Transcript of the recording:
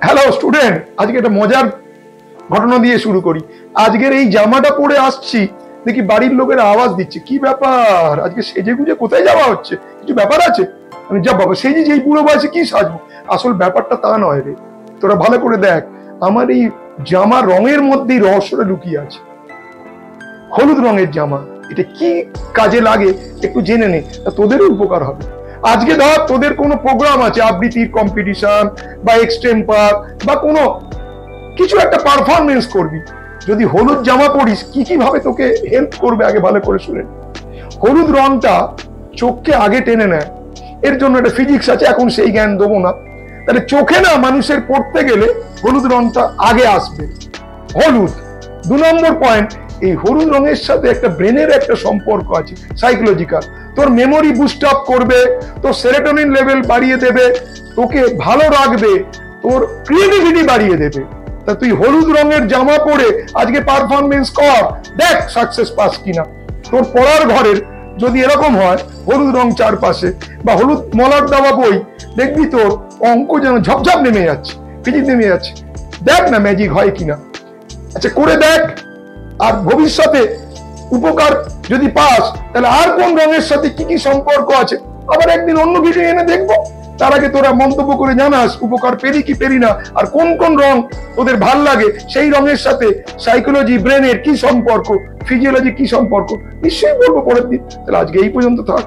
Hello student, আজকে একটা মজার ঘটনা দিয়ে শুরু করি। আজকের এই জামাটা পরে আসছি, দেখি বাড়ির লোকেরা আওয়াজ দিচ্ছে, কি ব্যাপার আজকে সেজে গুজে কোথায় যাওয়া হচ্ছে, কিছু ব্যাপার আছে? আমি যা বাবা সেজে যেই বুড়ো বয়সে কি সাজবো। আসল ব্যাপারটা তা নয় রে, তোরা ভালো করে দেখ, আমার এই জামা রঙের মধ্যেই রহস্যটা লুকিয়ে আছে। হলুদ রঙের জামা, এটা কি কাজে লাগে একটু জেনে নে, তোদেরও উপকার হবে। আজকে ধর তোদের কোনো প্রোগ্রাম আছে, আবৃত্তির কম্পিটিশন বা এক্সটেম্পার বা কোনো কিছু একটা পারফরমেন্স করবি, যদি হলুদ জামা পরিস কি কি ভাবে তোকে হেল্প করবে আগে ভালো করে শুনে। হলুদ রংটা চোখকে আগে টেনে নেয়, এর জন্য একটা ফিজিক্স আছে, এখন সেই জ্ঞান দেবো না। তাহলে চোখে না মানুষের পড়তে গেলে হলুদ রংটা আগে আসবে। হলুদ 2 নম্বর পয়েন্ট, এই হলুদ রঙের সাথে একটা ব্রেনের একটা সম্পর্ক আছে, সাইকোলজিক্যাল। তোর মেমোরি বুস্ট আপ করবে, তোর সেরোটোনিন লেভেল বাড়িয়ে দেবে, তোকে ভালো রাখবে, তোর ক্রিয়েটিভিটি বাড়িয়ে দেবে। তা তুই হলুদ রঙের জামা পরে আজকে পারফরমেন্স কর, দেখ সাকসেস পাস কিনা। তোর পড়ার ঘরের যদি এরকম হয় হলুদ রং চারপাশে বা হলুদ মলাট দেওয়া বই, দেখবি তোর অঙ্ক যেন ঝপঝপ নেমে যাচ্ছে, ফিজিক্স নেমে যাচ্ছে। দেখ না ম্যাজিক হয় কিনা, আচ্ছা করে দেখ। আর ভবিষ্যতে উপকার যদি পাস, তাহলে আর কোন রঙের সাথে কি কি সম্পর্ক আছে আবার একদিন অন্য ভিডিও এনে দেখবো। তার আগে তোরা মন্তব্য করে জানাস উপকার পেরি কি পেরি না, আর কোন কোন রং তোদের ভাল লাগে, সেই রঙের সাথে সাইকোলজি ব্রেনের কি সম্পর্ক, ফিজিওলজি কি সম্পর্ক, নিশ্চয়ই বলবো পরের দিন। তাহলে আজকে এই পর্যন্ত থাক।